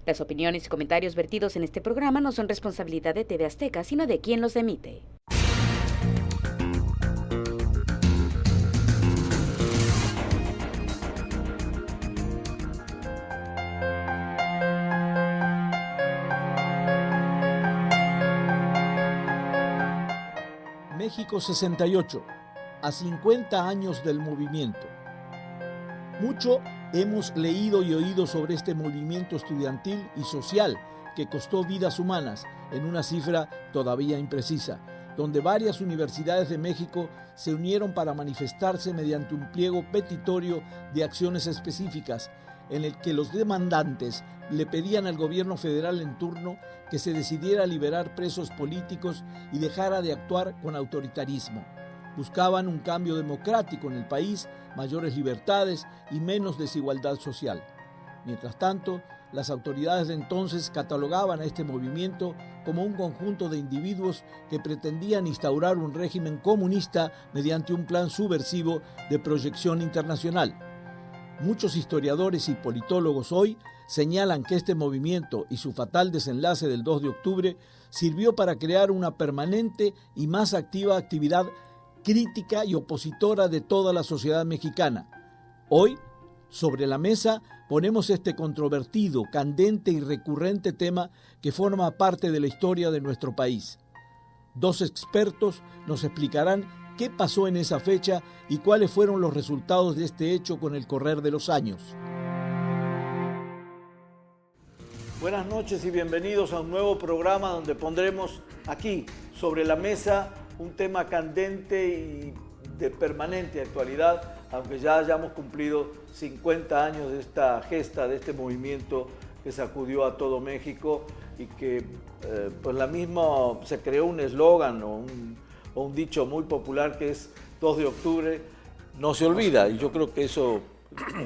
Las opiniones y comentarios vertidos en este programa no son responsabilidad de TV Azteca, sino de quien los emite. México 68, a 50 años del movimiento. Mucho hemos leído y oído sobre este movimiento estudiantil y social que costó vidas humanas en una cifra todavía imprecisa, donde varias universidades de México se unieron para manifestarse mediante un pliego petitorio de acciones específicas en el que los demandantes le pedían al gobierno federal en turno que se decidiera a liberar presos políticos y dejara de actuar con autoritarismo. Buscaban un cambio democrático en el país, mayores libertades y menos desigualdad social. Mientras tanto, las autoridades de entonces catalogaban a este movimiento como un conjunto de individuos que pretendían instaurar un régimen comunista mediante un plan subversivo de proyección internacional. Muchos historiadores y politólogos hoy señalan que este movimiento y su fatal desenlace del 2 de octubre sirvió para crear una permanente y más activa actividad crítica y opositora de toda la sociedad mexicana. Hoy, sobre la mesa, ponemos este controvertido, candente y recurrente tema que forma parte de la historia de nuestro país. Dos expertos nos explicarán qué pasó en esa fecha y cuáles fueron los resultados de este hecho con el correr de los años. Buenas noches y bienvenidos a un nuevo programa donde pondremos aquí, sobre la mesa, un tema candente y de permanente actualidad, aunque ya hayamos cumplido 50 años de esta gesta, de este movimiento que sacudió a todo México y que pues la misma se creó un eslogan o un dicho muy popular que es 2 de octubre, no se olvida, y yo creo que eso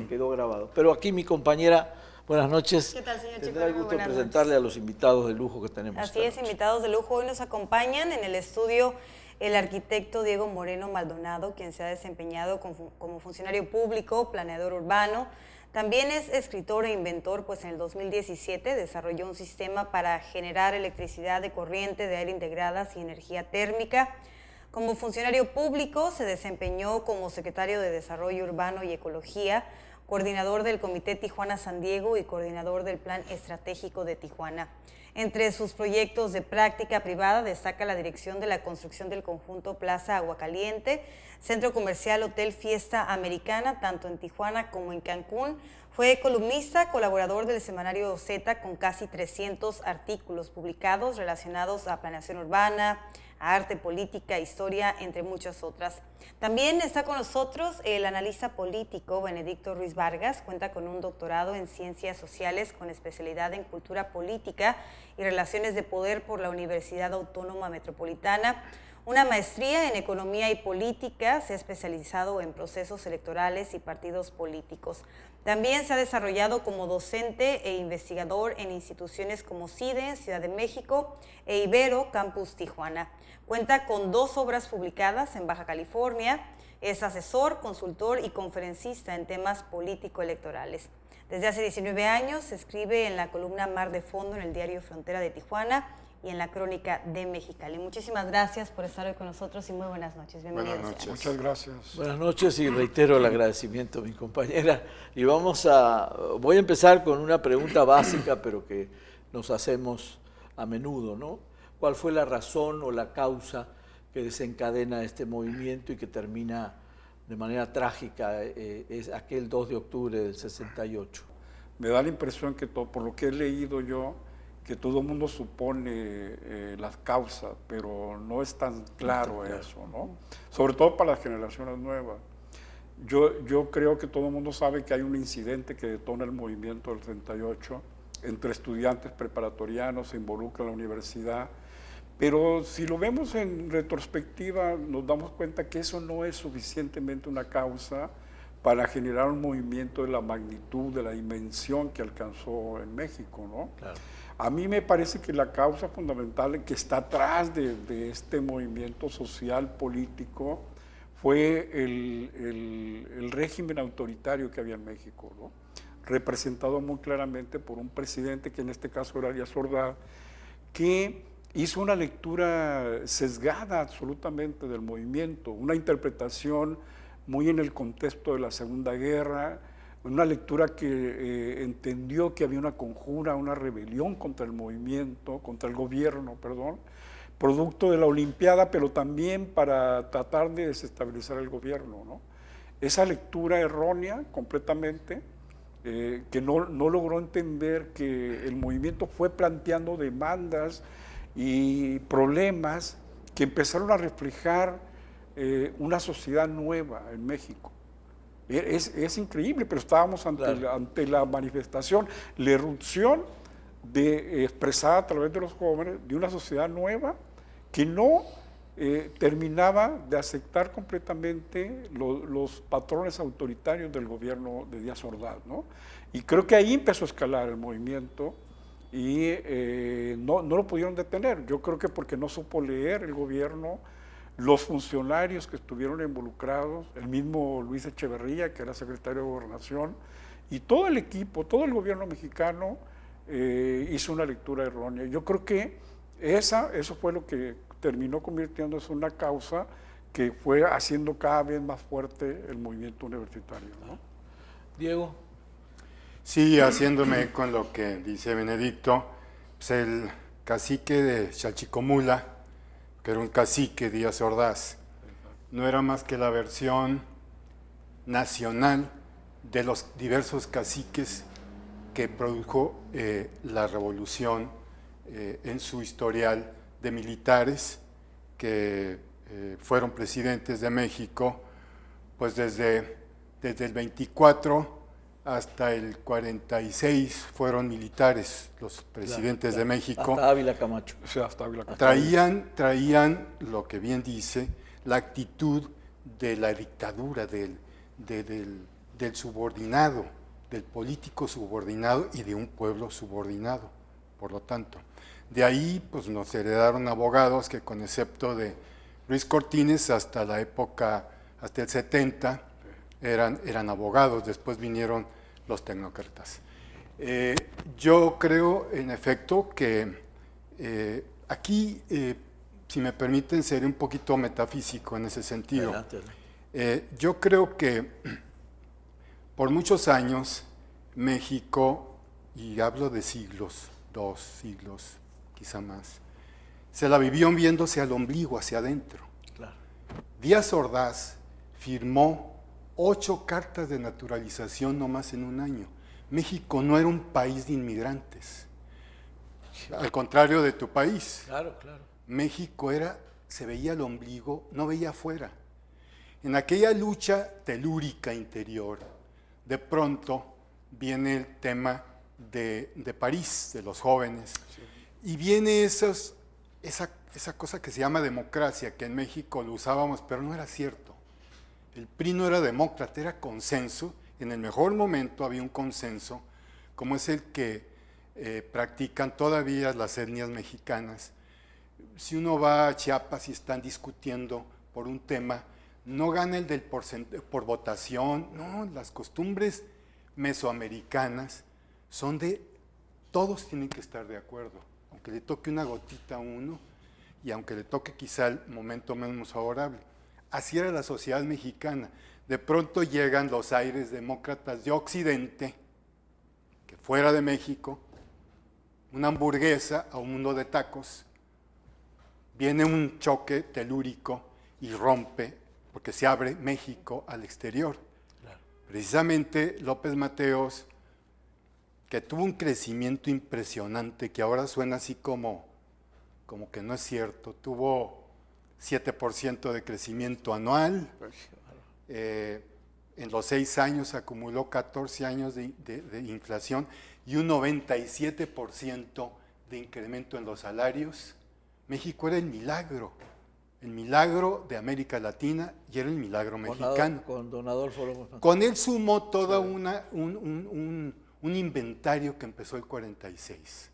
quedó grabado. Pero aquí mi compañera, buenas noches. ¿Qué tal, señor Chico? Tendrá el gusto de presentarle a los invitados de lujo que tenemos. Así es, invitados de lujo. Hoy nos acompañan en el estudio el arquitecto Diego Moreno Maldonado, quien se ha desempeñado como funcionario público, planeador urbano. También es escritor e inventor, pues en el 2017 desarrolló un sistema para generar electricidad de corriente de aire integradas y energía térmica. Como funcionario público se desempeñó como secretario de Desarrollo Urbano y Ecología, coordinador del Comité Tijuana-San Diego y coordinador del Plan Estratégico de Tijuana. Entre sus proyectos de práctica privada destaca la dirección de la construcción del conjunto Plaza Aguacaliente, centro comercial Hotel Fiesta Americana, tanto en Tijuana como en Cancún. Fue columnista, colaborador del semanario Z con casi 300 artículos publicados relacionados a planeación urbana, arte, política, historia, entre muchas otras. También está con nosotros el analista político Benedicto Ruiz Vargas, cuenta con un doctorado en Ciencias Sociales con especialidad en Cultura Política y Relaciones de Poder por la Universidad Autónoma Metropolitana, una maestría en Economía y Política, se ha especializado en procesos electorales y partidos políticos. También se ha desarrollado como docente e investigador en instituciones como CIDE, Ciudad de México, e Ibero, Campus Tijuana. Cuenta con 2 obras publicadas en Baja California, es asesor, consultor y conferencista en temas político-electorales. Desde hace 19 años escribe en la columna Mar de Fondo en el diario Frontera de Tijuana y en la Crónica de Mexicali. Muchísimas gracias por estar hoy con nosotros y muy buenas noches. Bienvenidos. Buenas noches. Muchas gracias. Buenas noches y reitero el agradecimiento a mi compañera. Y voy a empezar con una pregunta básica, pero que nos hacemos a menudo, ¿no? ¿Cuál fue la razón o la causa que desencadena este movimiento y que termina de manera trágica es aquel 2 de octubre del 68? Me da la impresión que por lo que he leído yo, que todo el mundo supone las causas, pero no es tan claro eso, ¿no? Sobre todo para las generaciones nuevas. Yo creo que todo el mundo sabe que hay un incidente que detona el movimiento del 38 entre estudiantes preparatorianos, se involucra la universidad, pero si lo vemos en retrospectiva nos damos cuenta que eso no es suficientemente una causa para generar un movimiento de la magnitud, de la dimensión que alcanzó en México, ¿no? Claro. A mí me parece que la causa fundamental que está atrás de este movimiento social, político, fue el régimen autoritario que había en México, ¿no? representado muy claramente por un presidente, que en este caso era Díaz Ordaz, que hizo una lectura sesgada absolutamente del movimiento, una interpretación muy en el contexto de la Segunda Guerra, una lectura que entendió que había una conjura, una rebelión contra el movimiento, contra el gobierno, perdón, producto de la Olimpiada, pero también para tratar de desestabilizar el gobierno, ¿no? Esa lectura errónea completamente, que no logró entender que el movimiento fue planteando demandas y problemas que empezaron a reflejar una sociedad nueva en México. Es increíble, pero estábamos ante la manifestación, la irrupción expresada a través de los jóvenes de una sociedad nueva que no terminaba de aceptar completamente los patrones autoritarios del gobierno de Díaz Ordaz, ¿no? Y creo que ahí empezó a escalar el movimiento y no lo pudieron detener. Yo creo que porque no supo leer el gobierno, los funcionarios que estuvieron involucrados, el mismo Luis Echeverría, que era secretario de Gobernación, y todo el equipo, todo el gobierno mexicano hizo una lectura errónea. Yo creo que eso fue lo que terminó convirtiéndose en una causa que fue haciendo cada vez más fuerte el movimiento universitario, ¿no? Diego. Sí, haciéndome con lo que dice Benedicto, pues el cacique de Chalchicomula, que era un cacique Díaz Ordaz, no era más que la versión nacional de los diversos caciques que produjo la revolución en su historial de militares que fueron presidentes de México, pues desde el 24 hasta el 46 fueron militares los presidentes de México. Hasta Ávila Camacho. O sea, hasta Ávila Camacho. Traían, lo que bien dice, la actitud de la dictadura, del subordinado, del político subordinado y de un pueblo subordinado, por lo tanto. De ahí pues nos heredaron abogados que, con excepto de Luis Cortines, hasta la época, hasta el 70, eran abogados. Después vinieron los tecnócratas. Yo creo, en efecto, que aquí, si me permiten, seré un poquito metafísico en ese sentido. Yo creo que por muchos años México, y hablo de siglos, 2 siglos, quizá más, se la vivió viéndose al ombligo, hacia adentro. Claro. Díaz Ordaz firmó 8 cartas de naturalización nomás en un año. México no era un país de inmigrantes, al contrario de tu país. Claro, claro. México se veía al ombligo, no veía afuera. En aquella lucha telúrica interior, de pronto viene el tema de París, de los jóvenes, sí. Y viene esa cosa que se llama democracia, que en México lo usábamos, pero no era cierto. El PRI no era demócrata, era consenso. En el mejor momento había un consenso, como es el que practican todavía las etnias mexicanas. Si uno va a Chiapas y están discutiendo por un tema, no gana el del por votación, no, las costumbres mesoamericanas son de todos tienen que estar de acuerdo, aunque le toque una gotita a uno y aunque le toque quizá el momento menos favorable. Así era la sociedad mexicana. De pronto llegan los aires demócratas de Occidente, que fuera de México, una hamburguesa a un mundo de tacos, viene un choque telúrico y rompe, porque se abre México al exterior. Claro. Precisamente López Mateos, que tuvo un crecimiento impresionante, que ahora suena así como que no es cierto, tuvo 7% de crecimiento anual, en los 6 años acumuló 14 años de inflación y un 97% de incremento en los salarios. México era el milagro de América Latina y era el milagro mexicano. Con don Adolfo López Mateos. Con él sumó toda un inventario que empezó el 46,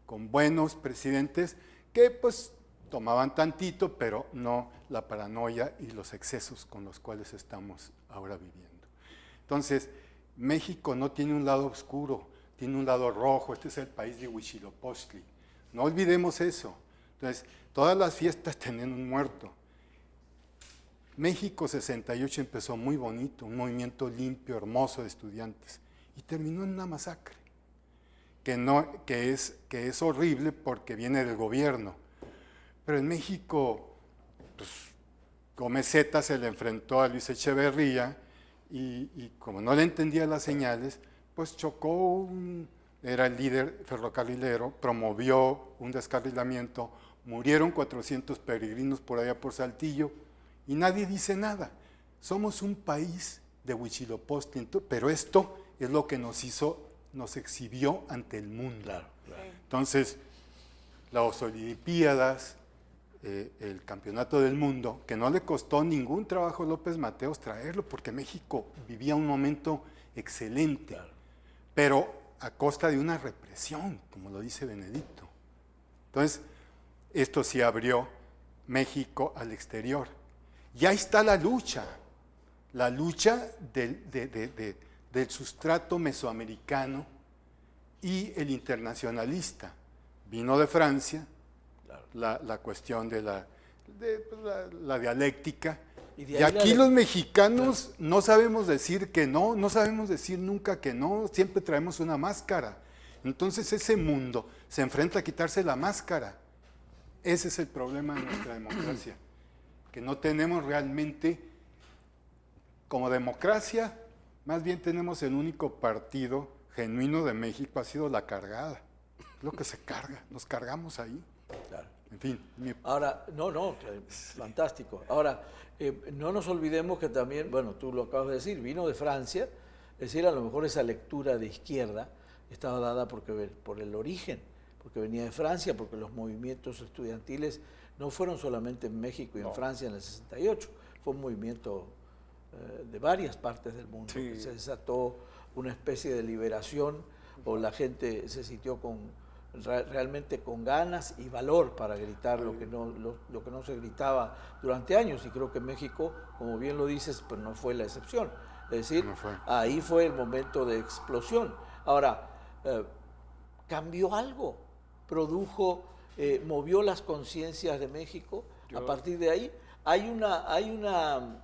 con buenos presidentes que pues tomaban tantito, pero no la paranoia y los excesos con los cuales estamos ahora viviendo. Entonces, México no tiene un lado oscuro, tiene un lado rojo, este es el país de Huitzilopochtli. No olvidemos eso. Entonces, todas las fiestas tienen un muerto. México 68 empezó muy bonito, un movimiento limpio, hermoso de estudiantes, y terminó en una masacre, que es horrible porque viene del gobierno. Pero en México, pues, Gómez Zeta se le enfrentó a Luis Echeverría y como no le entendía las señales, pues chocó, era el líder ferrocarrilero, promovió un descarrilamiento, murieron 400 peregrinos por allá por Saltillo y nadie dice nada. Somos un país de Huitzilopochtli, pero esto es lo que nos exhibió ante el mundo. Claro, claro. Entonces, las Olimpiadas, el Campeonato del Mundo, que no le costó ningún trabajo a López Mateos traerlo, porque México vivía un momento excelente, claro, pero a costa de una represión, como lo dice Benedicto. Entonces, esto sí abrió México al exterior. Y ahí está la lucha del sustrato mesoamericano y el internacionalista. Vino de Francia, la cuestión de la dialéctica, y aquí los mexicanos no sabemos decir que no, no sabemos decir nunca que no, siempre traemos una máscara. Entonces ese mundo se enfrenta a quitarse la máscara. Ese es el problema de nuestra democracia, que no tenemos realmente, como democracia, más bien tenemos el único partido genuino de México, ha sido la cargada, lo que se carga, nos cargamos ahí. Claro. En fin. Ahora, fantástico. Ahora, no nos olvidemos que también, bueno, tú lo acabas de decir, vino de Francia, es decir, a lo mejor esa lectura de izquierda estaba dada por el origen, porque venía de Francia, porque los movimientos estudiantiles no fueron solamente en México y en Francia en el 68, fue un movimiento de varias partes del mundo, que se desató una especie de liberación, o la gente se sintió realmente con ganas y valor para gritar lo que no se gritaba durante años, y creo que México, como bien lo dices, pues no fue la excepción. Es decir, ahí fue el momento de explosión. Ahora, cambió algo, movió las conciencias de México. A partir de ahí hay una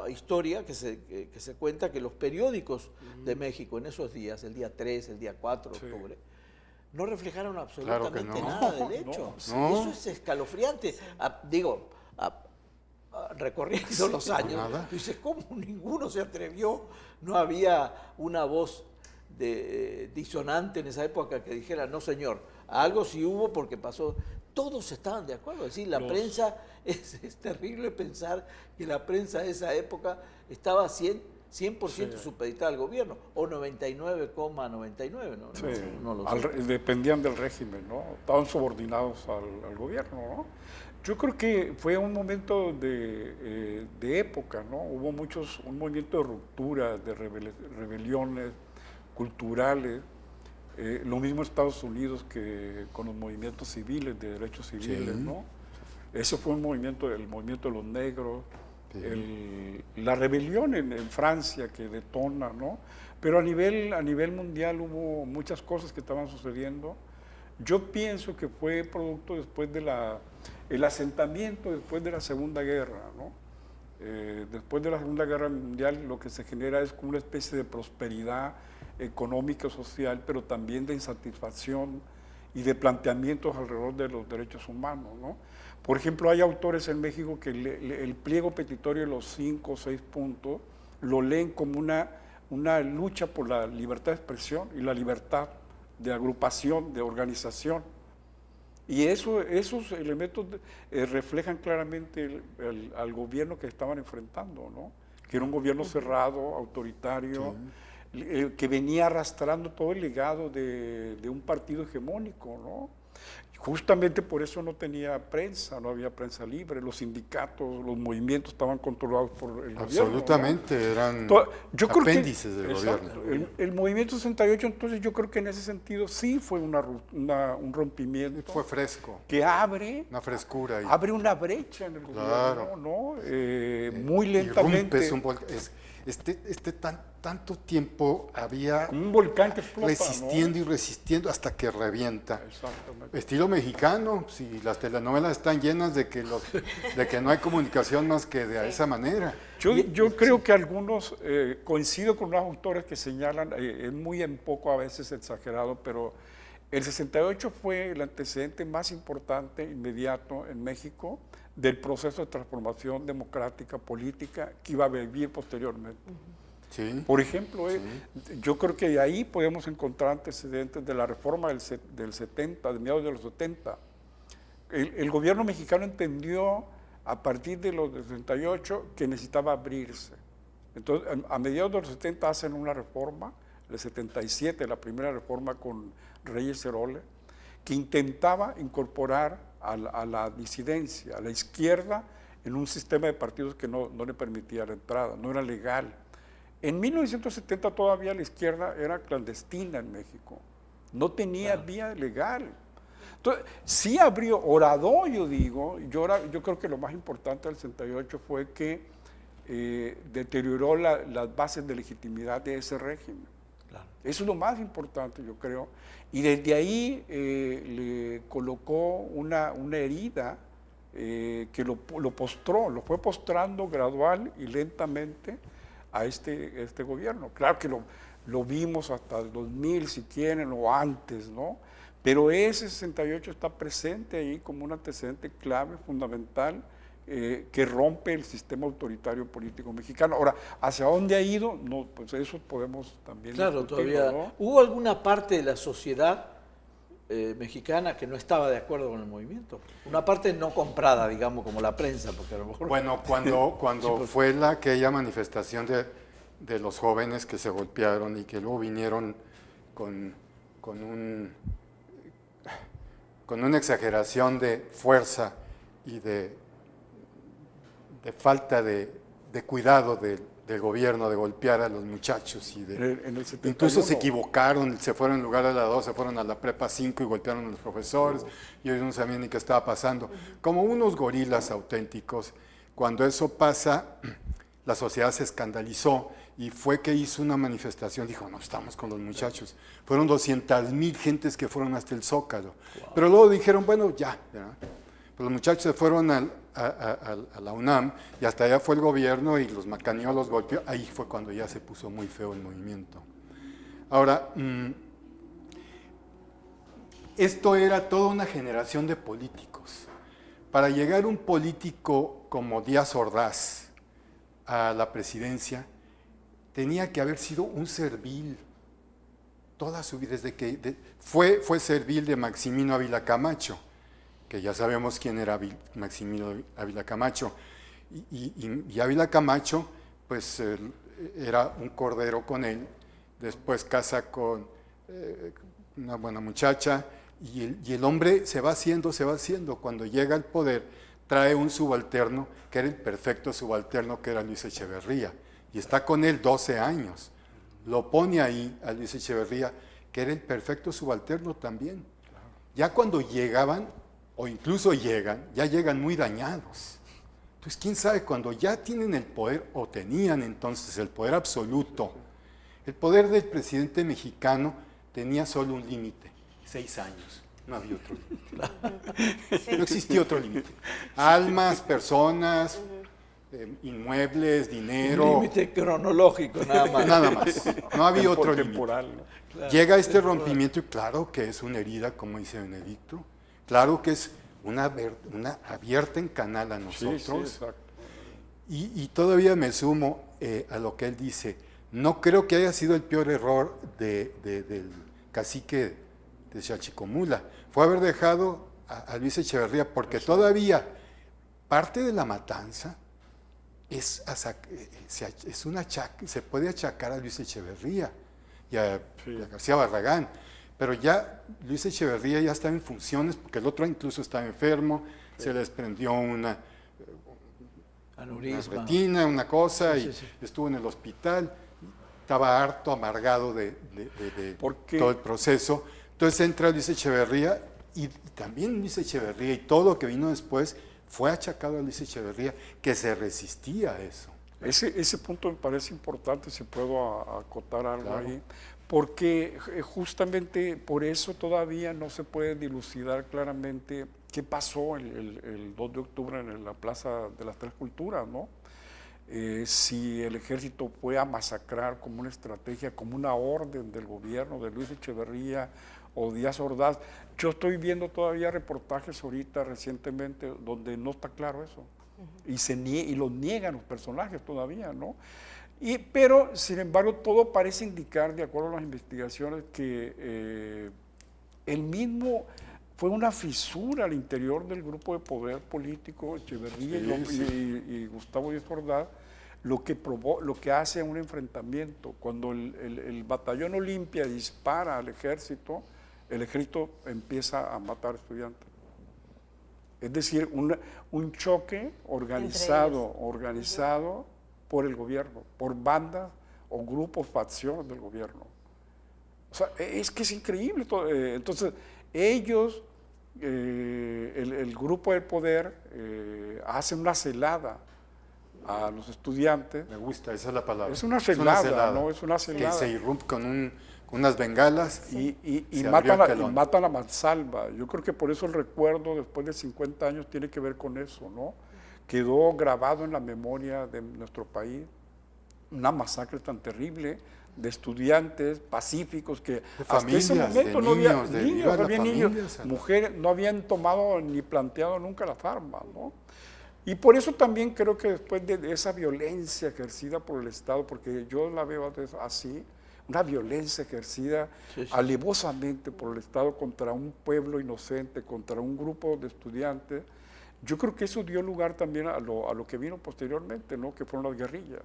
historia que se cuenta que los periódicos de México en esos días, el día 3, el día 4 de octubre, no reflejaron absolutamente nada del hecho. No. Eso es escalofriante. Recorriendo los años, dices, ¿cómo ninguno se atrevió? No había una voz disonante en esa época que dijera, no señor, algo sí hubo porque pasó. Todos estaban de acuerdo, es decir, la prensa, es terrible pensar que la prensa de esa época estaba 100% supeditada al gobierno, o 99,99, ¿no? Sí. No lo sé. Dependían del régimen, ¿no? Estaban subordinados al gobierno, ¿no? Yo creo que fue un momento de época, ¿no? Hubo un movimiento de ruptura, de rebeliones culturales, lo mismo en Estados Unidos que con los movimientos civiles, de derechos civiles, ¿no? Ese fue el movimiento de los negros, la rebelión en Francia que detona, ¿no? Pero a nivel mundial hubo muchas cosas que estaban sucediendo. Yo pienso que fue producto después el asentamiento después de la Segunda Guerra, ¿no? Después de la Segunda Guerra Mundial lo que se genera es como una especie de prosperidad económica, social, pero también de insatisfacción y de planteamientos alrededor de los derechos humanos, ¿no? Por ejemplo, hay autores en México que el pliego petitorio de los 5 o 6 puntos lo leen como una lucha por la libertad de expresión y la libertad de agrupación, de organización. Y esos elementos reflejan claramente al gobierno que estaban enfrentando, ¿no? Que era un gobierno cerrado, autoritario, que venía arrastrando todo el legado de un partido hegemónico, ¿no? Justamente por eso no tenía prensa, no había prensa libre, los sindicatos, los movimientos estaban controlados por el gobierno. Absolutamente, ¿no? Eran apéndices del gobierno. El movimiento 68, entonces yo creo que en ese sentido sí fue un rompimiento. Fue fresco. Que abre. Una frescura. Abre una brecha en el gobierno, ¿no? Muy lentamente. tanto tiempo había Como un volcán que explota, resistiendo ¿no? y resistiendo hasta que revienta. Exactamente. Estilo mexicano, si las telenovelas están llenas de que no hay comunicación más que de esa manera. Yo creo que algunos, coincido con los autores que señalan, es muy en poco a veces exagerado, pero el 68 fue el antecedente más importante, inmediato en México, del proceso de transformación democrática, política, que iba a vivir posteriormente. Sí. Por ejemplo, yo creo que de ahí podemos encontrar antecedentes de la reforma del 70, de mediados de los 70. El gobierno mexicano entendió a partir de los 68 que necesitaba abrirse. Entonces, a mediados de los 70 hacen una reforma, el 77, la primera reforma con Reyes Heroles, que intentaba incorporar a la disidencia, a la izquierda, en un sistema de partidos que no le permitía la entrada, no era legal. En 1970 todavía la izquierda era clandestina en México, no tenía vía legal. Entonces, sí abrió, horadó, yo digo, yo creo que lo más importante del 68 fue que deterioró las bases de legitimidad de ese régimen. Claro. Eso es lo más importante, yo creo. Y desde ahí le colocó una herida que lo postró, lo fue postrando gradual y lentamente a este gobierno. Claro que lo vimos hasta el 2000, si quieren, o antes, ¿no? Pero ese 68 está presente ahí como un antecedente clave, fundamental, que rompe el sistema autoritario político mexicano. Ahora, ¿hacia dónde ha ido? No, pues eso podemos también Claro, discutirlo, todavía. ¿no? ¿Hubo alguna parte de la sociedad mexicana que no estaba de acuerdo con el movimiento? Una parte no comprada, digamos, como la prensa, porque a lo mejor... Bueno, cuando fue aquella manifestación de los jóvenes que se golpearon y que luego vinieron con una exageración de fuerza y de falta de cuidado del gobierno de golpear a los muchachos y incluso se equivocaron, se fueron en lugar de la 2, se fueron a la prepa 5 y golpearon a los profesores y ellos no sabían ni qué estaba pasando. Como unos gorilas auténticos. Cuando eso pasa, la sociedad se escandalizó y fue que hizo una manifestación, dijo, no, estamos con los muchachos. Fueron 200,000 gentes que fueron hasta el Zócalo. Wow. Pero luego dijeron, bueno, ya. Pues los muchachos se fueron a la UNAM y hasta allá fue el gobierno y los macaneó, los golpeó. Ahí fue cuando ya se puso muy feo el movimiento. Ahora, esto era toda una generación de políticos. Para llegar un político como Díaz Ordaz a la presidencia, tenía que haber sido un servil toda su vida, desde que fue servil de Maximino Ávila Camacho, que ya sabemos quién era Maximino Ávila Camacho, y Ávila Camacho, pues era un cordero con él, después casa con una buena muchacha, y el hombre se va haciendo, cuando llega al poder, trae un subalterno, que era el perfecto subalterno, que era Luis Echeverría, y está con él 12 años. Lo pone ahí a Luis Echeverría, que era el perfecto subalterno también. Ya cuando llegaban, o incluso ya llegan muy dañados. Entonces, quién sabe, cuando ya tienen el poder, o tenían entonces el poder absoluto, el poder del presidente mexicano tenía solo un límite, 6 años. No había otro límite. No existía otro límite. Almas, personas, inmuebles, dinero. Un límite cronológico, nada más. Nada más. No había otro límite. Claro, llega este rompimiento y claro que es una herida, como dice Benedicto. Claro que es una abierta en canal a nosotros. Sí, y todavía me sumo a lo que él dice. No creo que haya sido el peor error del cacique de Xachicomula. Fue haber dejado a Luis Echeverría, porque todavía parte de la matanza se puede achacar a Luis Echeverría y a García Barragán, pero ya Luis Echeverría ya estaba en funciones, porque el otro incluso estaba enfermo, se le desprendió una retina, una cosa, y estuvo en el hospital, estaba harto, amargado de todo el proceso. Entonces entra Luis Echeverría, y también Luis Echeverría y todo lo que vino después fue achacado a Luis Echeverría, que se resistía a eso. Ese punto me parece importante, si puedo acotar algo Claro. ahí, porque justamente por eso todavía no se puede dilucidar claramente qué pasó el 2 de octubre en la Plaza de las Tres Culturas, ¿no? Si el ejército fue a masacrar como una estrategia, como una orden del gobierno de Luis Echeverría o Díaz Ordaz. Yo estoy viendo todavía reportajes ahorita recientemente donde no está claro eso. Y lo niegan los personajes todavía, ¿no? Pero, sin embargo, todo parece indicar, de acuerdo a las investigaciones, que el mismo fue una fisura al interior del grupo de poder político, Echeverría y Gustavo Díaz Ordaz, lo que hace un enfrentamiento. Cuando el batallón Olimpia dispara al ejército, el ejército empieza a matar estudiantes. Es decir, un choque organizado por el gobierno, por bandas o grupos, facciones del gobierno. O sea, es que es increíble todo. Entonces, ellos, el grupo del poder, hacen una celada a los estudiantes. Me gusta, esa es la palabra. Es una celada, ¿no? Es una celada. Que se irrumpe con unas bengalas y se abrió el telón. matan a mansalva. Yo creo que por eso el recuerdo después de 50 años tiene que ver con eso, ¿no? Quedó grabado en la memoria de nuestro país una masacre tan terrible de estudiantes pacíficos que hasta ese momento no había niños, había niños, mujeres, no habían tomado ni planteado nunca las armas, ¿no? Y por eso también creo que después de esa violencia ejercida por el Estado, porque yo la veo así, una violencia ejercida alevosamente por el Estado contra un pueblo inocente, contra un grupo de estudiantes, yo creo que eso dio lugar también a lo que vino posteriormente, ¿no? Que fueron las guerrillas.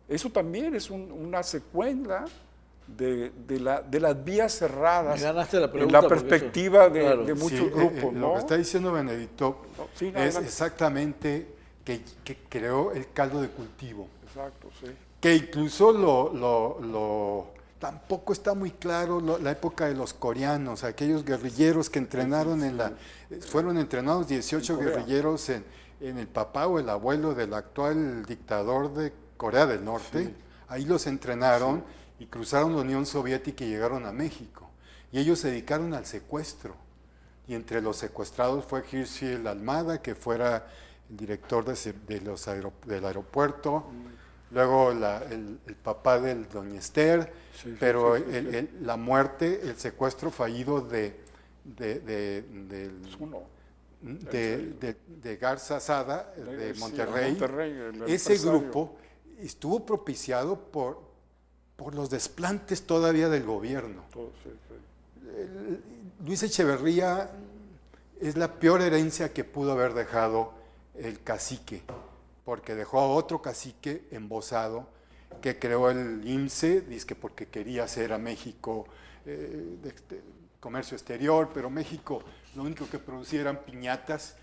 Eso también es una secuela de las vías cerradas. Me ganaste la en pregunta la perspectiva de muchos grupos, ¿no? Lo que está diciendo Benedicto Sí, es adelante. exactamente que creó el caldo de cultivo. Exacto, sí. Que incluso tampoco está muy claro la época de los coreanos, aquellos guerrilleros que entrenaron fueron entrenados 18 guerrilleros en el papá o el abuelo del actual dictador de Corea del Norte. Ahí los entrenaron y cruzaron la Unión Soviética y llegaron a México. Y ellos se dedicaron al secuestro. Y entre los secuestrados fue Hirschfeld Almada, que fuera el director del aeropuerto. Luego el papá del Doña Esther, pero la muerte, el secuestro fallido de Garza Sada, de Monterrey, ese grupo estuvo propiciado por los desplantes todavía del gobierno. Luis Echeverría es la peor herencia que pudo haber dejado el cacique, porque dejó a otro cacique embosado que creó el IMSSE, dizque porque quería hacer a México comercio exterior, pero México lo único que producía eran piñatas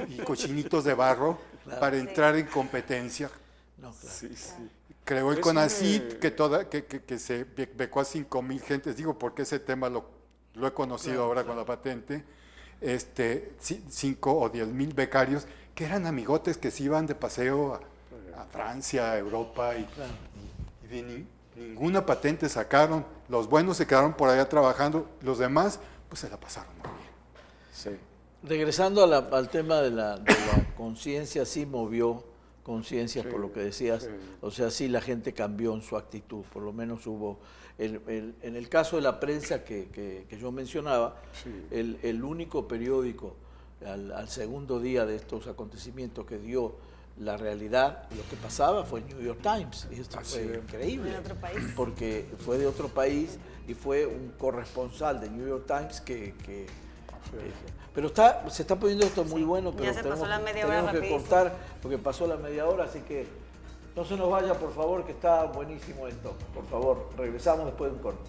y cochinitos de barro para entrar en competencia. No, claro. Creó el CONACYT, que se becó a 5,000 gentes, digo porque ese tema lo he conocido ahora con la patente, 5 o 10,000 becarios que eran amigotes que se iban de paseo a Francia, a Europa, y ninguna patente sacaron. Los buenos se quedaron por allá trabajando, los demás pues se la pasaron muy bien. Regresando al tema de la conciencia, sí movió conciencias por lo que decías, o sea, sí la gente cambió en su actitud, por lo menos hubo, en el caso de la prensa que yo mencionaba, el único periódico al segundo día de estos acontecimientos que dio la realidad, lo que pasaba fue el New York Times, y esto fue increíble, ¿De otro país? porque fue de otro país y fue un corresponsal de New York Times pero se está poniendo esto muy bueno, pero Ya se pasó la media hora tenemos que rapidísimo. cortar porque pasó la media hora, así que no se nos vaya, por favor, que está buenísimo esto. Por favor, regresamos después de un corte.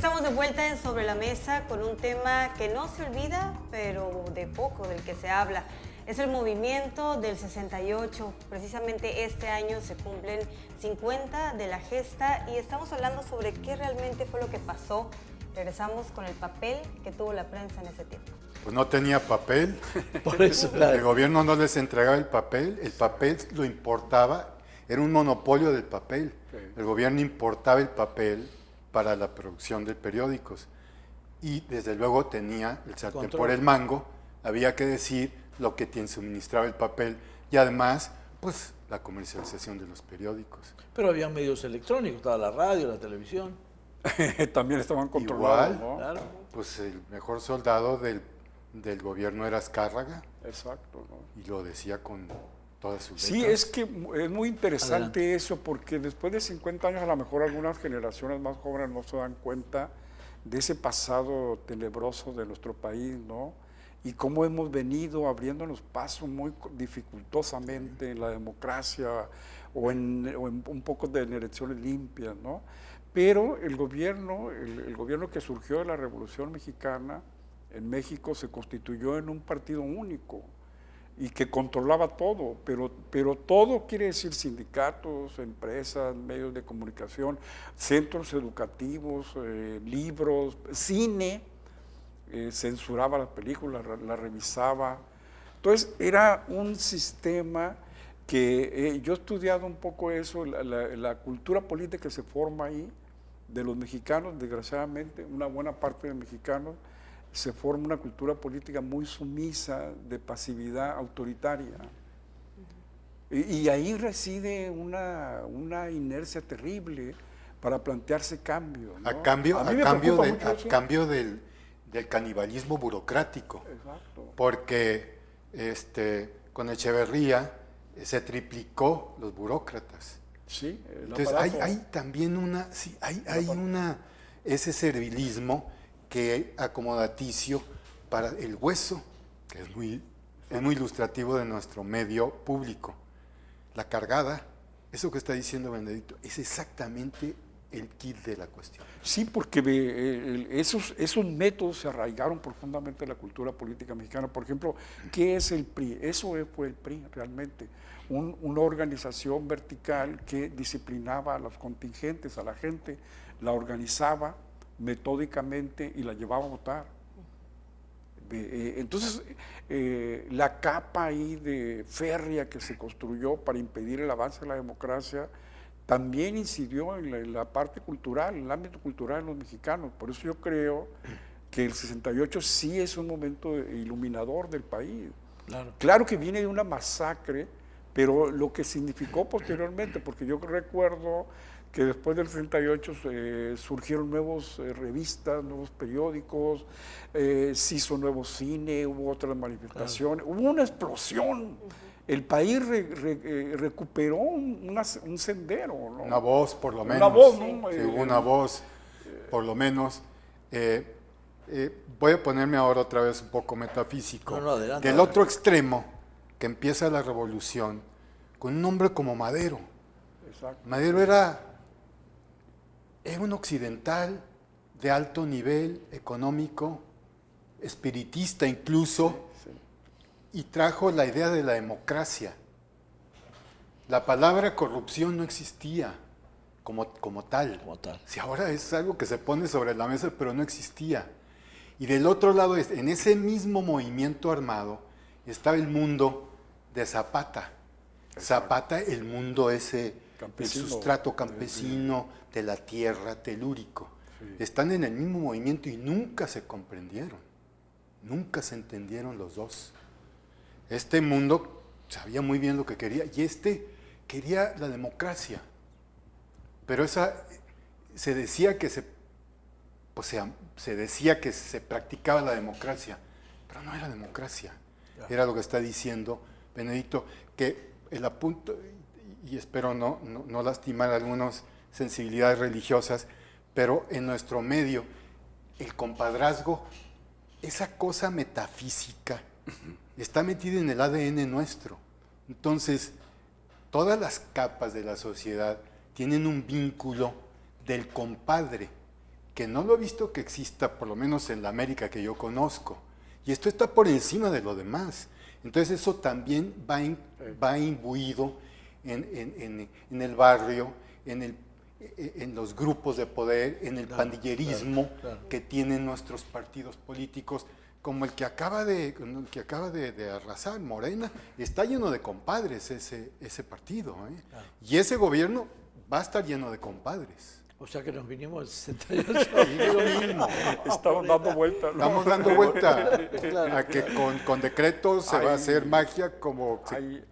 estamos de vuelta en Sobre la Mesa con un tema que no se olvida, pero de poco del que se habla. Es el movimiento del 68. Precisamente este año se cumplen 50 de la gesta y estamos hablando sobre qué realmente fue lo que pasó. Regresamos con el papel que tuvo la prensa en ese tiempo. Pues no tenía papel, Por eso, el gobierno no les entregaba el papel lo importaba, era un monopolio del papel. El gobierno importaba el papel para la producción de periódicos y desde luego tenía el sartén Control. por el mango, había que decir lo que quien suministraba el papel y además pues la comercialización de los periódicos. Pero había medios electrónicos, estaba la radio, la televisión. También estaban controlados, Igual, ¿no? Claro. Pues el mejor soldado del gobierno era Azcárraga Exacto, ¿no? y lo decía con todas sus Sí, letras. es que es muy interesante Adelante. eso, porque después de 50 años a lo mejor algunas generaciones más jóvenes no se dan cuenta de ese pasado tenebroso de nuestro país, ¿no? Y cómo hemos venido abriéndonos paso muy dificultosamente en la democracia o en un poco de elecciones limpias, ¿no? Pero el gobierno que surgió de la Revolución Mexicana en México se constituyó en un partido único y que controlaba todo, pero todo quiere decir sindicatos, empresas, medios de comunicación, centros educativos, libros, cine, censuraba las películas, las revisaba. Entonces era un sistema que yo he estudiado un poco eso, la cultura política que se forma ahí, de los mexicanos, desgraciadamente, una buena parte de mexicanos, se forma una cultura política muy sumisa, de pasividad autoritaria. Y ahí reside una inercia terrible para plantearse cambios, ¿no? A cambio, mí me preocupa mucho a eso. cambio del canibalismo burocrático, Exacto. porque con Echeverría se triplicó los burócratas. Sí, el Entonces aparato. hay también ese servilismo que acomodaticio para el hueso, que es muy ilustrativo de nuestro medio público. La cargada, eso que está diciendo Benedicto, es exactamente el kit de la cuestión. Sí, porque esos métodos se arraigaron profundamente en la cultura política mexicana. Por ejemplo, ¿qué es el PRI? Eso fue el PRI realmente. Una organización vertical que disciplinaba a los contingentes, a la gente, la organizaba metódicamente y la llevaba a votar. Entonces, la capa ahí de férrea que se construyó para impedir el avance de la democracia también incidió en la parte cultural, en el ámbito cultural de los mexicanos. Por eso yo creo que el 68 sí es un momento iluminador del país. Claro que viene de una masacre, pero lo que significó posteriormente, porque yo recuerdo que después del 68 surgieron nuevas revistas, nuevos periódicos, se hizo nuevo cine, hubo otras manifestaciones, hubo una explosión. El país recuperó un sendero, ¿no? Una voz, por lo menos. Una voz, ¿no? Sí, hubo una voz, por lo menos. Voy a ponerme ahora otra vez un poco metafísico. No, adelante. Del otro extremo, que empieza la revolución, con un hombre como Madero. Exacto. Madero era un occidental de alto nivel económico, espiritista incluso, y trajo la idea de la democracia. La palabra corrupción no existía como tal. Como tal. Si ahora es algo que se pone sobre la mesa, pero no existía. Y del otro lado, en ese mismo movimiento armado, estaba el mundo de Zapata. Zapata, el mundo ese, Campesino. el sustrato campesino de la tierra, telúrico. Están en el mismo movimiento y nunca se comprendieron. Nunca se entendieron los dos. Este mundo sabía muy bien lo que quería y quería la democracia. Pero se decía que se practicaba la democracia, pero no era democracia. Era lo que está diciendo Benedicto, que el apunto, y espero no lastimar algunas sensibilidades religiosas, pero en nuestro medio, el compadrazgo, esa cosa metafísica, está metida en el ADN nuestro. Entonces, todas las capas de la sociedad tienen un vínculo del compadre, que no lo he visto que exista, por lo menos en la América que yo conozco. Y esto está por encima de lo demás. Entonces eso también va imbuido en el barrio, en los grupos de poder, en el pandillerismo que tienen nuestros partidos políticos, como el que acaba de arrasar, Morena. Está lleno de compadres ese partido, ¿eh? Y ese gobierno va a estar lleno de compadres. O sea que nos vinimos al 68. Lo mismo. Estamos dando vueltas. Estamos dando vuelta a que con decretos se va a hacer magia, como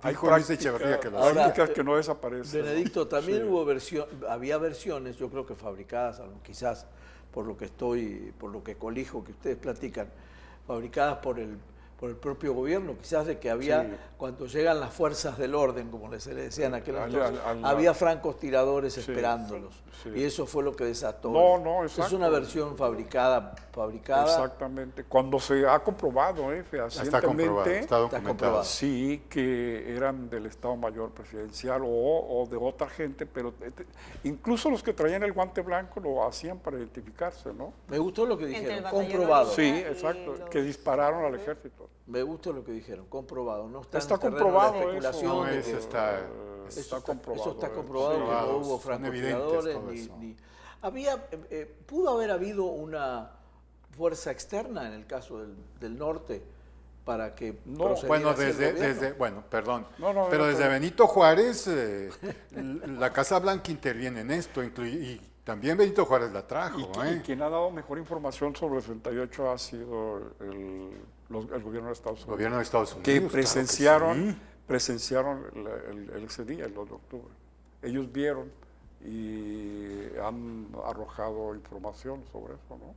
dijo Luis Echeverría que lo hacía. Prácticas que no desaparecen. Benedicto, también había versiones, yo creo que fabricadas, quizás por lo que colijo que ustedes platican, fabricadas por el propio gobierno, quizás de que había, cuando llegan las fuerzas del orden, como se le decía en aquel entonces, había francotiradores esperándolos. Sí. Y eso fue lo que desató. No, exacto. Es una versión fabricada. Exactamente. Cuando se ha comprobado, fehacientemente, está comprobado, está documentado. Sí, que eran del Estado Mayor Presidencial o de otra gente, pero incluso los que traían el guante blanco lo hacían para identificarse, ¿no? Me gustó lo que dijeron, batallón comprobado. Sí, exacto, que dispararon al ejército. Me gustó lo que dijeron, comprobado. No está Está en terreno comprobado de especulación. No, de eso que- está Eso comprobado. está comprobado, que no hubo son evidentes francotiradores. todo eso. ¿Pudo haber habido una fuerza externa en el caso del norte para que No, procediera Bueno, así el gobierno? pero desde Benito Juárez, la Casa Blanca interviene en esto, y también Benito Juárez la trajo. Y quien ha dado mejor información sobre el 68 ha sido el gobierno de Estados Unidos. El gobierno de Estados Unidos. Que claro presenciaron ese día, el 2 de octubre. Ellos vieron y han arrojado información sobre eso, ¿no?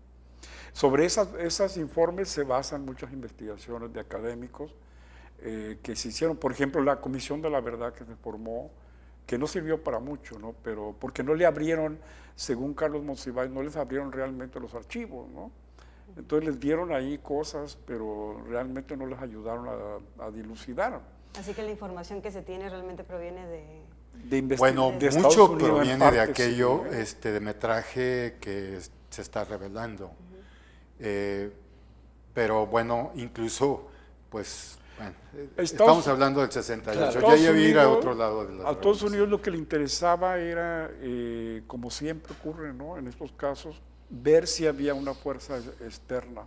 Sobre esos informes se basan muchas investigaciones de académicos que se hicieron. Por ejemplo, la Comisión de la Verdad que se formó, que no sirvió para mucho, ¿no? Pero porque no le abrieron, según Carlos Monsiváis, no les abrieron realmente los archivos, ¿no? Entonces les dieron ahí cosas, pero realmente no les ayudaron a dilucidar. Así que la información que se tiene realmente proviene de Bueno, de Estados mucho Unidos, en proviene parte, de aquello sí. de metraje que se está revelando. Pero bueno, incluso, pues, estamos hablando del 68. Claro. Ya iba a ir a Estados otro lado de la A Estados Unidos lo que le interesaba era, como siempre ocurre, ¿no? En estos casos, ver si había una fuerza externa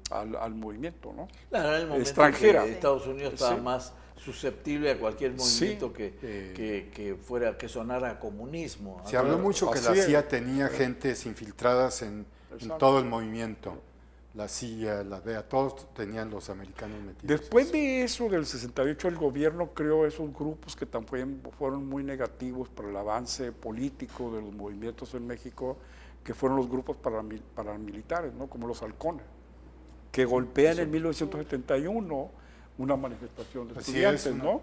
al movimiento, ¿no? Claro, era el momento extranjera. en que Estados Unidos estaba Sí. más susceptible a cualquier movimiento Sí. que sonara a comunismo. Se habló mucho que la Así es. CIA tenía gentes infiltradas en todo el movimiento. La CIA, la DEA, todos tenían los americanos metidos. Después de eso, del 68, el gobierno creó esos grupos que también fueron muy negativos para el avance político de los movimientos en México, que fueron los grupos paramilitares, ¿no? Como los halcones, que golpean en 1971 una manifestación de Así estudiantes, es, ¿no?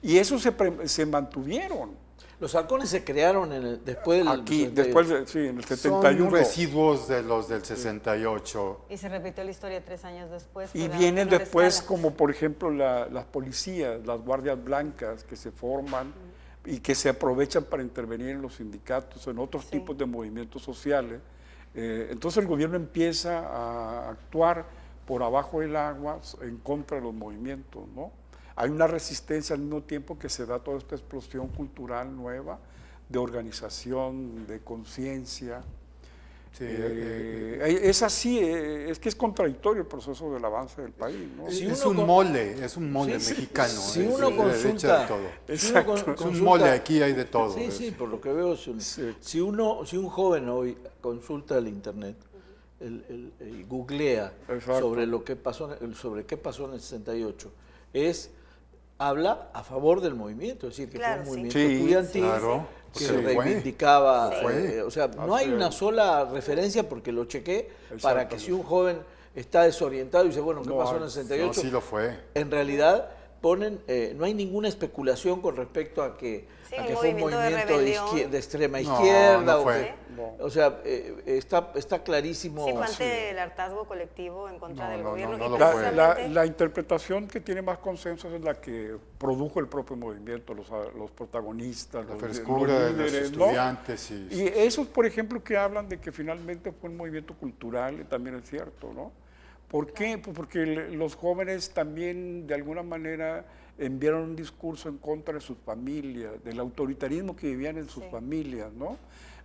Y esos se mantuvieron. Los halcones se crearon después del... Aquí, 68. después, en el 71. Son residuos de los del 68. y se repitió la historia 3 años después. Y pero a vienen menor después escala. como por ejemplo las policías, las guardias blancas que se forman y que se aprovechan para intervenir en los sindicatos, en otros tipos de movimientos sociales. Entonces el gobierno empieza a actuar por abajo del agua en contra de los movimientos, ¿no? Hay una resistencia al mismo tiempo que se da toda esta explosión cultural nueva de organización, de conciencia. Sí, Es así, es que es contradictorio el proceso del avance del país, ¿no? Sí, es uno un mole mexicano. Si es uno de consulta... de todo. si uno Exacto. Es un consulta- mole, aquí hay de todo. Sí, sí, por lo que veo, si un joven hoy consulta el internet y googlea Exacto. sobre qué pasó en el 68, habla a favor del movimiento, es decir, que Claro, fue un sí. movimiento Sí, estudiantil claro, que porque reivindicaba, fue. o sea, no hay una sola referencia porque lo chequé para que Exactamente. si un joven está desorientado y dice, bueno, ¿qué No, pasó en el No, 68? sí lo fue. En realidad ponen, no hay ninguna especulación con respecto a que, Sí, a un que fue un movimiento de movimiento rebelión. de extrema No, izquierda. no o fue. que- o sea, está clarísimo. Sí, fue ante el hartazgo colectivo en contra No, del no, gobierno. no y lo La, fue. precisamente- la interpretación que tiene más consenso es la que produjo el propio movimiento, los protagonistas, La los frescura de los líderes, ¿no? estudiantes. Y esos, por ejemplo, que hablan de que finalmente fue un movimiento cultural, también es cierto, ¿no? ¿Por qué? Pues porque los jóvenes también, de alguna manera, enviaron un discurso en contra de sus familias, del autoritarismo que vivían en sus Sí. familias, ¿no?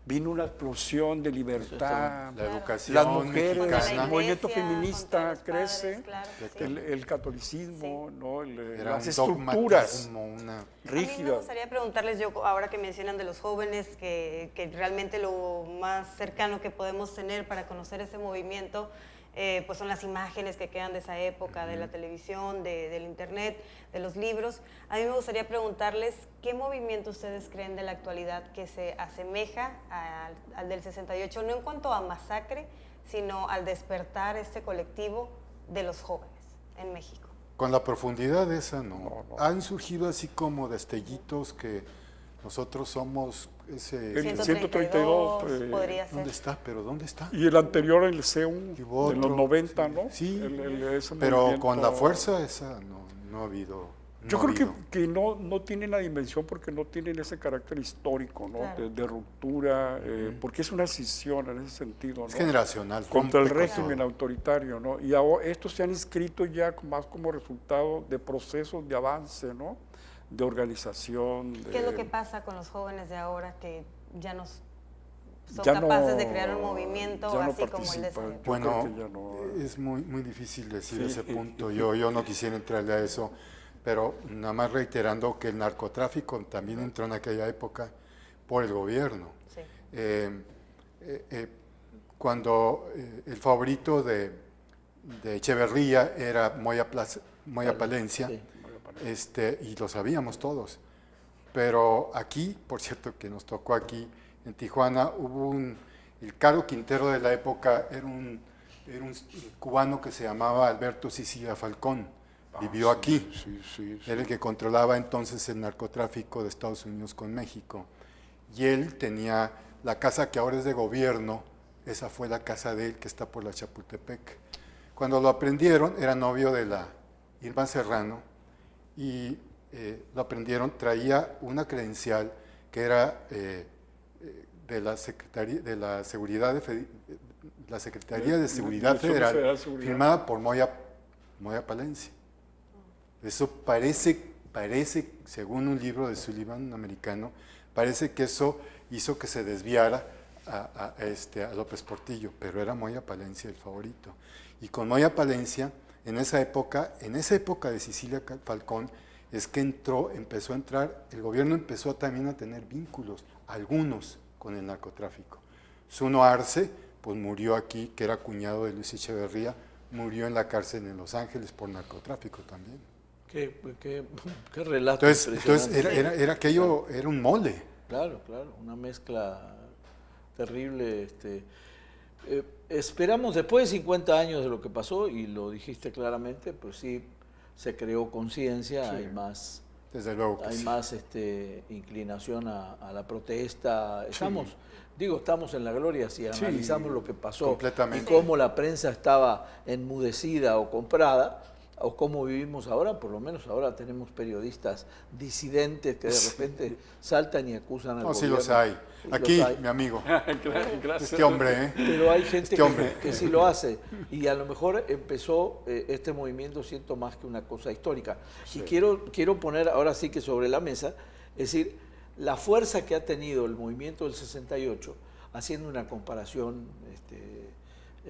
Vino una explosión de libertad. La educación Las mujeres, mexicana el movimiento iglesia, feminista contra los crece, padres, claro, sí. el catolicismo, ¿no? era Las un estructuras dogmatismo, una... A mí me rígidas. gustaría preguntarles, yo ahora que mencionan de los jóvenes, que realmente lo más cercano que podemos tener para conocer ese movimiento, pues son las imágenes que quedan de esa época, de la televisión, del internet, de los libros. A mí me gustaría preguntarles, ¿qué movimiento ustedes creen de la actualidad que se asemeja al del 68, no en cuanto a masacre, sino al despertar este colectivo de los jóvenes en México? Con la profundidad de esa, no. No. Han surgido así como destellitos que nosotros somos ese... El 132, podría ser. ¿Dónde está? ¿Pero dónde está? Y el anterior, el CEU, Y hubo de los otro, 90, ¿no? sí. Ese Pero movimiento. con la fuerza esa no ha habido. Yo no ha creo habido. que no tienen la dimensión porque no tienen ese carácter histórico, ¿no? Claro. De ruptura, porque es una escisión en ese sentido, ¿no? Es generacional. Contra el rompe con régimen todo. autoritario, ¿no? Y ahora estos se han inscrito ya más como resultado de procesos de avance, ¿no? De organización. ¿Qué es lo que pasa con los jóvenes de ahora que ya no son Ya capaces no- de crear un movimiento ya no así como el de esa participan. época? Yo Bueno, creo que ya no- es muy difícil decir Sí. ese punto. Yo no quisiera entrarle a eso, pero nada más reiterando que el narcotráfico también entró en aquella época por el gobierno. Sí. Cuando el favorito de Echeverría era Moya Palencia, Sí. y lo sabíamos todos. Pero aquí, por cierto que nos tocó aquí, en Tijuana, hubo el Caro Quintero de la época era un cubano que se llamaba Alberto Sicilia Falcón, vivió aquí. Sí. Era el que controlaba entonces el narcotráfico de Estados Unidos con México. Y él tenía la casa que ahora es de gobierno, esa fue la casa de él que está por la Chapultepec. Cuando lo aprendieron, era novio de la Irma Serrano, y lo aprendieron, traía una credencial que era de la Secretaría de Seguridad la Secretaría de Seguridad Dirección Federal, Federal de Seguridad. firmada por Moya Palencia. Eso parece, según un libro de Sullivan, un americano, parece que eso hizo que se desviara a López Portillo, pero era Moya Palencia el favorito. Y con Moya Palencia, en esa época de Sicilia Falcón, es que empezó a entrar, el gobierno empezó también a tener vínculos, algunos, con el narcotráfico. Zuno Arce, pues murió aquí, que era cuñado de Luis Echeverría, murió en la cárcel en Los Ángeles por narcotráfico también. Qué relato Entonces impresionante. era aquello, era un mole. Claro, una mezcla terrible. Esperamos, después de 50 años de lo que pasó, y lo dijiste claramente, pues sí, se creó conciencia, hay más, Desde luego que hay sí. más inclinación a la protesta. Estamos en la gloria si analizamos lo que pasó completamente. y cómo la prensa estaba enmudecida o comprada, o cómo vivimos ahora. Por lo menos ahora tenemos periodistas disidentes que de repente saltan y acusan al No, sí gobierno. los hay. Los Aquí, hay. mi amigo, Gracias. este hombre, Pero hay gente Este hombre. que sí lo hace, y a lo mejor empezó este movimiento, siento más que una cosa histórica. Y quiero poner ahora sí que sobre la mesa, es decir, la fuerza que ha tenido el movimiento del 68, haciendo una comparación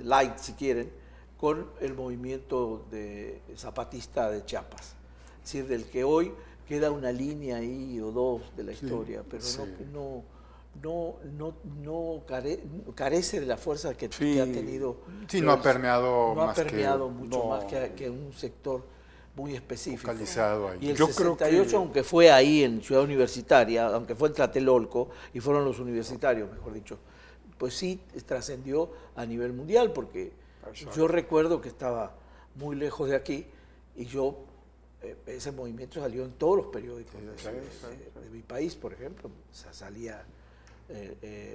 light, si quieren, con el movimiento zapatista de Chiapas. Es decir, del que hoy queda una línea ahí o dos de la historia, pero sí. no carece de la fuerza que ha tenido. Sí, no ha permeado no ha más que permeado mucho no. más que un sector muy específico. focalizado ahí. Y el Yo creo 68, que- aunque fue ahí en Ciudad Universitaria, aunque fue en Tlatelolco, y fueron los universitarios, mejor dicho, pues sí trascendió a nivel mundial, porque Exacto. yo recuerdo que estaba muy lejos de aquí, y yo ese movimiento salió en todos los periódicos de mi país, por ejemplo. O sea, salía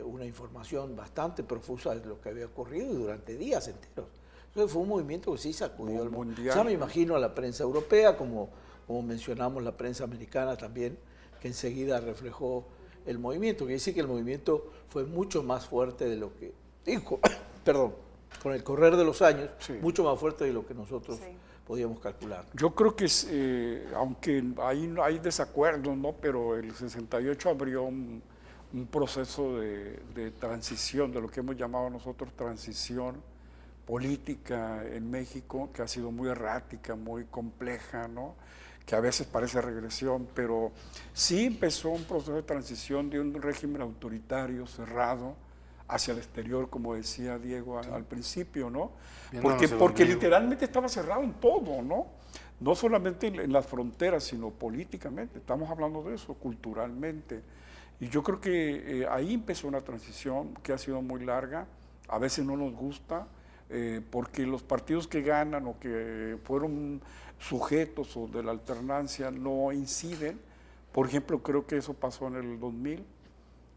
una información bastante profusa de lo que había ocurrido y durante días enteros. Entonces fue un movimiento que sí sacudió al mundo. Ya me imagino a la prensa europea, como mencionamos, la prensa americana también, que enseguida reflejó el movimiento. Quiere decir que el movimiento fue mucho más fuerte de lo que dijo, perdón, con el correr de los años, mucho más fuerte de lo que nosotros podíamos calcular. Yo creo que, aunque hay desacuerdos, ¿no? Pero el 68 abrió un proceso de transición, de lo que hemos llamado nosotros transición política en México, que ha sido muy errática, muy compleja, ¿no? Que a veces parece regresión, pero sí empezó un proceso de transición de un régimen autoritario, cerrado, hacia el exterior, como decía Diego al principio, ¿no? Porque literalmente estaba cerrado en todo, ¿no? No solamente en las fronteras, sino políticamente. Estamos hablando de eso, culturalmente. Y yo creo que ahí empezó una transición que ha sido muy larga. A veces no nos gusta, porque los partidos que ganan o que fueron sujetos o de la alternancia no inciden. Por ejemplo, creo que eso pasó en el 2000.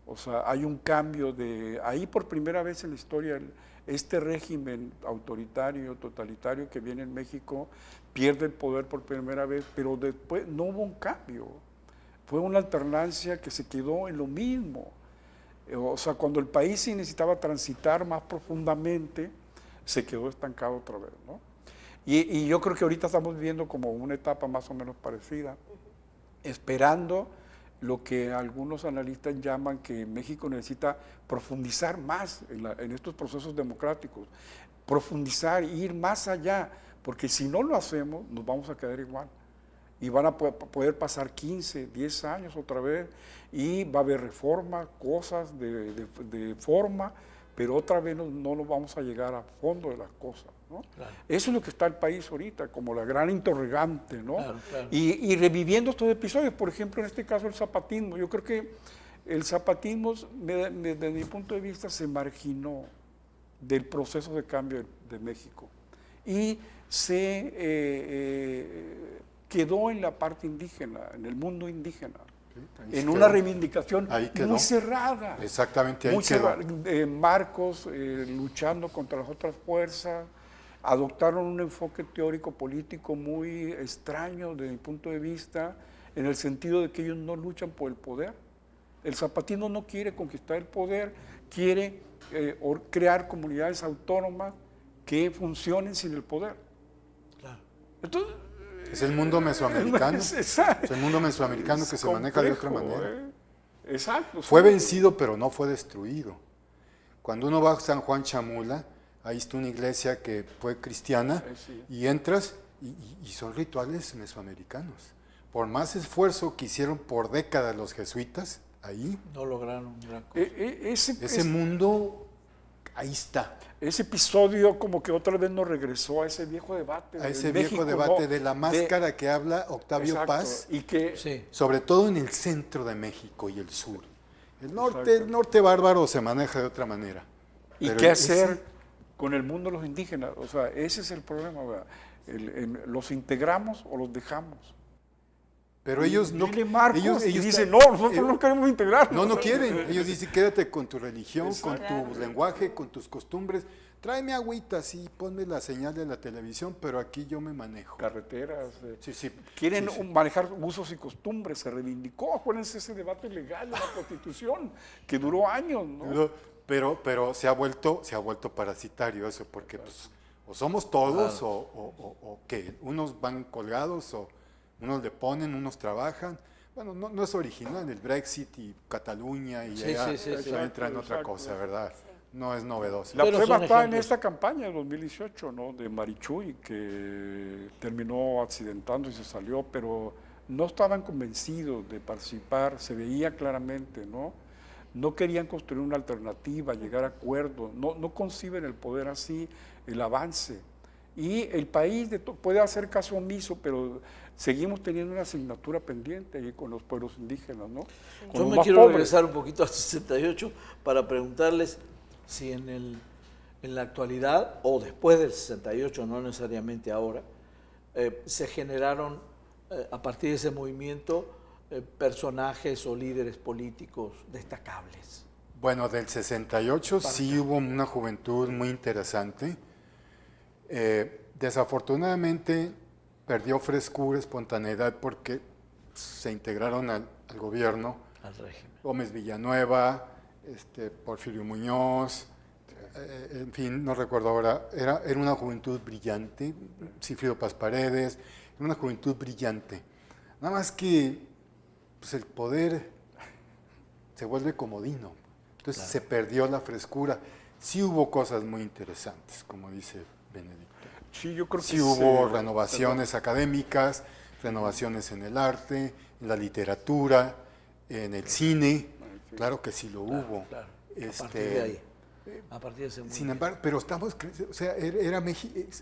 O sea, hay un cambio ahí por primera vez en la historia, este régimen autoritario, totalitario que viene en México, pierde el poder por primera vez, pero después no hubo un cambio. Fue una alternancia que se quedó en lo mismo. O sea, cuando el país sí necesitaba transitar más profundamente, se quedó estancado otra vez, ¿no? Y yo creo que ahorita estamos viviendo como una etapa más o menos parecida, esperando lo que algunos analistas llaman que México necesita profundizar más en estos procesos democráticos, profundizar, ir más allá, porque si no lo hacemos, nos vamos a quedar igual. Y van a poder pasar 15, 10 años otra vez, y va a haber reforma, cosas de forma, pero otra vez no nos vamos a llegar a fondo de las cosas, ¿no? Claro. Eso es lo que está el país ahorita, como la gran interrogante, ¿no? Claro, claro. Y reviviendo estos episodios, por ejemplo, en este caso el zapatismo. Yo creo que el zapatismo, desde mi punto de vista, se marginó del proceso de cambio de México y se quedó en la parte indígena, en el mundo indígena. En una reivindicación muy cerrada. Exactamente, ahí muy cerrada. Marcos luchando contra las otras fuerzas, adoptaron un enfoque teórico político muy extraño desde mi punto de vista, en el sentido de que ellos no luchan por el poder. El zapatismo no quiere conquistar el poder, quiere crear comunidades autónomas que funcionen sin el poder. Claro. Entonces, es el mundo mesoamericano. Es el mundo mesoamericano que se maneja de otra manera. Exacto. Fue vencido, pero no fue destruido. Cuando uno va a San Juan Chamula, ahí está una iglesia que fue cristiana, y entras y son rituales mesoamericanos. Por más esfuerzo que hicieron por décadas los jesuitas, ahí no lograron gran cosa. Ese mundo ahí está. Ese episodio como que otra vez nos regresó a ese viejo debate. A ese viejo debate de la máscara que habla Octavio Paz, y que, sobre todo en el centro de México y el sur. El norte bárbaro se maneja de otra manera. ¿Y qué hacer con el mundo de los indígenas? O sea, ese es el problema, ¿verdad? ¿Los integramos o los dejamos? Pero ellos no. Ellos dicen, no, nosotros no queremos integrar. No quieren. Ellos dicen, quédate con tu religión, con tu lenguaje, con tus costumbres. Tráeme agüita, sí, ponme la señal de la televisión, pero aquí yo me manejo. Carreteras. Sí. Quieren manejar usos y costumbres. Se reivindicó, acuérdense ese debate legal de la Constitución, que duró años, ¿no? Pero se ha vuelto parasitario eso, porque pues, o somos todos, o ¿qué? Unos van colgados, o unos le ponen, unos trabajan. Bueno, no es original el Brexit y Cataluña y ya entra en otra cosa, ¿verdad? Sí. No es novedoso. La prueba está en esta campaña de 2018, ¿no? De Marichuy, que terminó accidentando y se salió, pero no estaban convencidos de participar, se veía claramente, ¿no? No querían construir una alternativa, llegar a acuerdos, no conciben el poder así, el avance. Y el país puede hacer caso omiso, pero seguimos teniendo una asignatura pendiente ahí con los pueblos indígenas, ¿no? Yo me quiero regresar un poquito al 68 para preguntarles si en la actualidad o después del 68, no necesariamente ahora, se generaron a partir de ese movimiento, personajes o líderes políticos destacables? Bueno, del 68 sí hubo una juventud muy interesante. Desafortunadamente perdió frescura, espontaneidad, porque se integraron al gobierno. Al régimen. Gómez Villanueva, Porfirio Muñoz, en fin, no recuerdo ahora. Era una juventud brillante, Sigfrido Paz Paredes, era una juventud brillante. Nada más que pues, el poder se vuelve comodino. Entonces se perdió la frescura. Sí hubo cosas muy interesantes, como dice Benedicto. Sí, yo creo que Sí hubo renovaciones académicas, renovaciones en el arte, en la literatura, en el cine. Claro que sí lo hubo. Claro. A partir de ahí. A partir de ese momento. Sin embargo, pero o sea,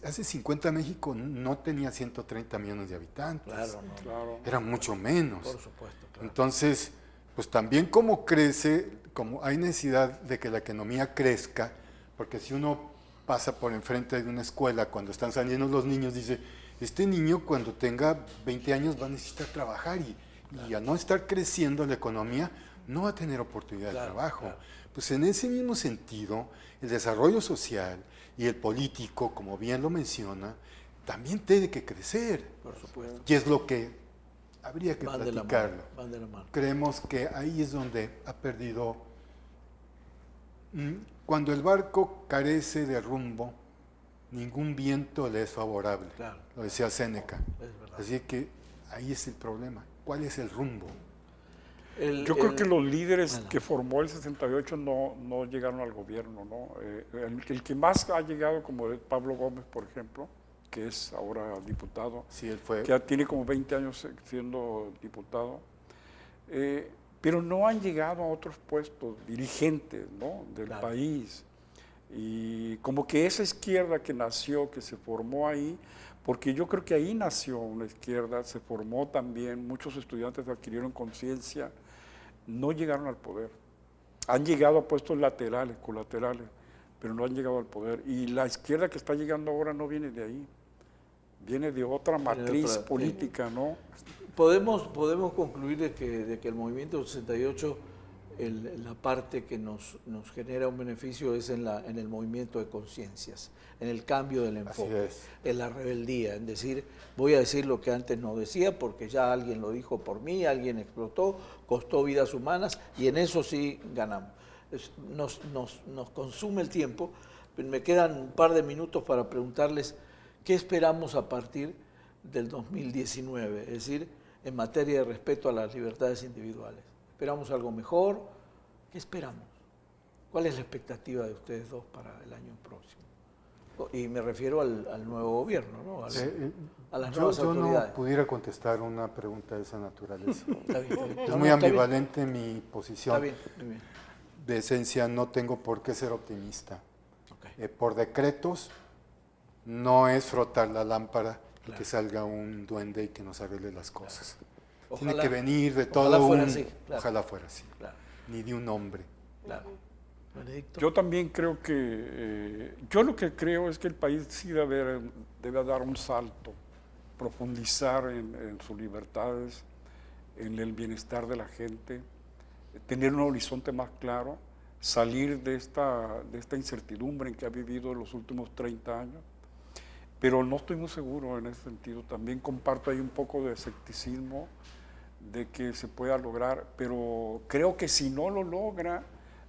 hace 50 México no tenía 130 millones de habitantes. Claro, no. Claro. Era mucho menos. Por supuesto, claro. Entonces, pues también como crece, como hay necesidad de que la economía crezca, porque si uno pasa por enfrente de una escuela cuando están saliendo los niños, dice, este niño cuando tenga 20 años va a necesitar trabajar y al no estar creciendo la economía, no va a tener oportunidad de trabajo. Claro. Pues en ese mismo sentido, el desarrollo social y el político, como bien lo menciona, también tiene que crecer. Por supuesto. Y es lo que habría que platicarlo. Van de la mano. Creemos que ahí es donde ha perdido. Cuando el barco carece de rumbo, ningún viento le es favorable. Claro. Lo decía Séneca. Es verdad. Así que ahí es el problema. ¿Cuál es el rumbo? Yo creo que los líderes que formó el 68 no llegaron al gobierno, ¿no? El que más ha llegado, como Pablo Gómez, por ejemplo, que es ahora diputado, Sí, él fue. que ya tiene como 20 años siendo diputado, pero no han llegado a otros puestos dirigentes, ¿no? Del país. Y como que esa izquierda que nació, que se formó ahí, porque yo creo que ahí nació una izquierda, se formó también, muchos estudiantes adquirieron conciencia, no llegaron al poder. Han llegado a puestos laterales, colaterales, pero no han llegado al poder. Y la izquierda que está llegando ahora no viene de ahí, viene de otra matriz política, ¿no? Podemos concluir de que el movimiento del 68, la parte que nos genera un beneficio es en el movimiento de conciencias, en el cambio del enfoque, en la rebeldía, en decir, voy a decir lo que antes no decía porque ya alguien lo dijo por mí, alguien explotó, costó vidas humanas y en eso sí ganamos. Nos consume el tiempo, pero me quedan un par de minutos para preguntarles qué esperamos a partir del 2019, es decir, en materia de respeto a las libertades individuales. ¿Esperamos algo mejor? ¿Qué esperamos? ¿Cuál es la expectativa de ustedes dos para el año próximo? Y me refiero al nuevo gobierno, ¿no? A las nuevas autoridades. Yo no pudiera contestar una pregunta de esa naturaleza. Está bien. Es muy ambivalente mi posición. Está bien, muy bien. De esencia no tengo por qué ser optimista. Okay. Por decretos no es frotar la lámpara y que salga un duende y que nos arregle las cosas. Tiene que venir de todo fuera así, claro. Ojalá fuera así. Claro. Ni de un hombre. Claro. Benedicto. Yo también creo que, yo lo que creo es que el país sí debe dar un salto, profundizar en sus libertades, en el bienestar de la gente, tener un horizonte más claro, salir de esta incertidumbre en que ha vivido los últimos 30 años. Pero no estoy muy seguro en ese sentido. También comparto ahí un poco de escepticismo de que se pueda lograr, pero creo que si no lo logra,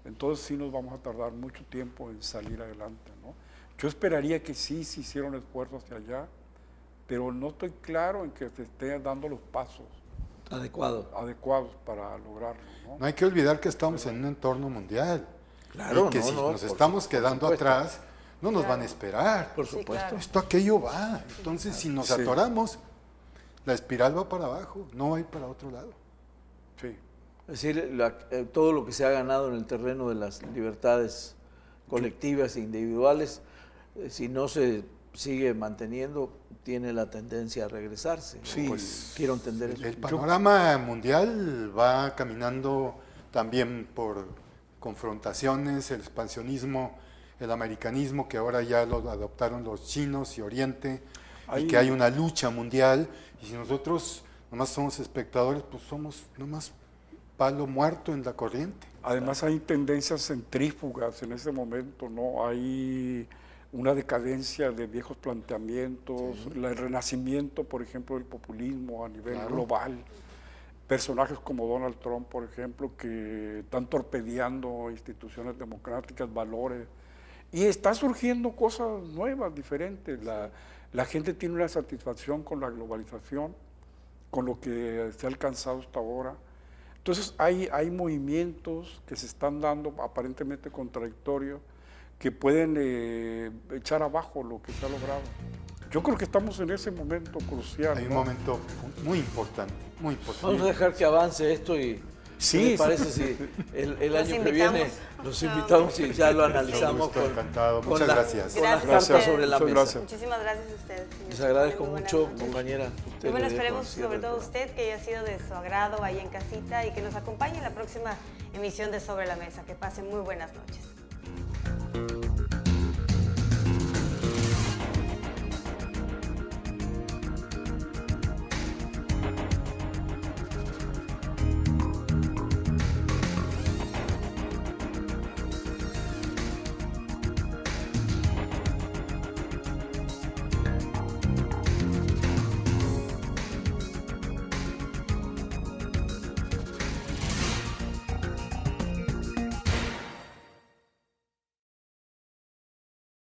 entonces sí nos vamos a tardar mucho tiempo en salir adelante, ¿no? Yo esperaría que sí se hicieron esfuerzos hacia allá, pero no estoy claro en que se estén dando los pasos adecuados para lograrlo, ¿no? No hay que olvidar que estamos en un entorno mundial. Claro, y que si nos estamos quedando atrás, no nos van a esperar. Por supuesto. claro. Esto, aquello va. Entonces, si nos atoramos, la espiral va para abajo, no va a ir para otro lado. Sí. Es decir, todo lo que se ha ganado en el terreno de las libertades colectivas e individuales, si no se sigue manteniendo, tiene la tendencia a regresarse. Sí. Pues, quiero entender eso. El panorama mundial va caminando también por confrontaciones, el expansionismo, el americanismo, que ahora ya lo adoptaron los chinos y Oriente, y que hay una lucha mundial, y si nosotros nomás somos espectadores, pues somos nomás palo muerto en la corriente. Además hay tendencias centrífugas en ese momento, ¿no? Hay una decadencia de viejos planteamientos, el renacimiento, por ejemplo, del populismo a nivel global. Personajes como Donald Trump, por ejemplo, que están torpedeando instituciones democráticas, valores. Y está surgiendo cosas nuevas, diferentes. La gente tiene una satisfacción con la globalización, con lo que se ha alcanzado hasta ahora. Entonces hay movimientos que se están dando aparentemente contradictorios que pueden echar abajo lo que se ha logrado. Yo creo que estamos en ese momento crucial. Hay un momento muy importante, muy importante. Vamos a dejar que avance esto y Sí, ¿qué les parece si el Los año que viene invitamos. los invitamos y ya lo analizamos Gusto, encantado. Muchas gracias. con las Gracias. cartas sobre la Muchas mesa? gracias. Muchísimas gracias a ustedes. Les agradezco Muy buenas mucho, noches. compañera. Y Usted bueno, lo dejo esperemos al cierre sobre del todo programa. usted que haya sido de su agrado ahí en casita y que nos acompañe en la próxima emisión de Sobre la Mesa. Que pasen muy buenas noches.